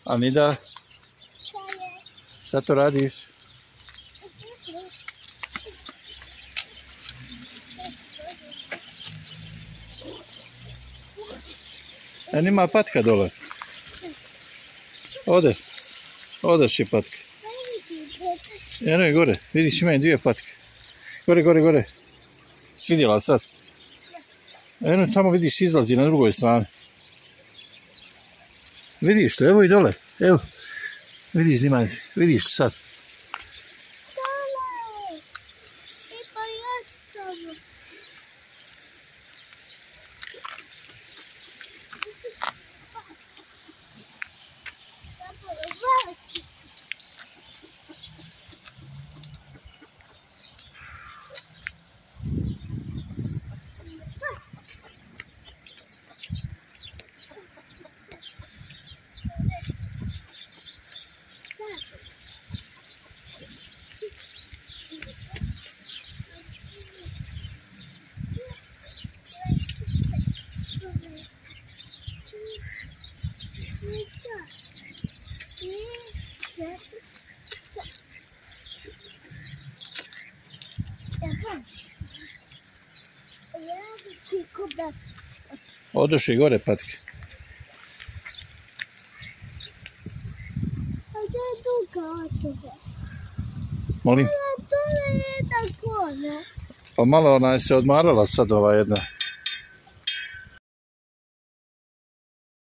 Anida, šta to radiš? Nima patka dole. Odeš je patka. Eno je gore, vidiš ima je dvije patke. Gore. Vidjela sad? Eno tamo vidiš izlazi na drugoj strani. Vidiš li, evo i dole, evo. Vidiš sad. Odoš i gore patke. A gdje je duga od toga? Molim? To je jedna kona. Pa malo ona je se odmarala sad ova jedna.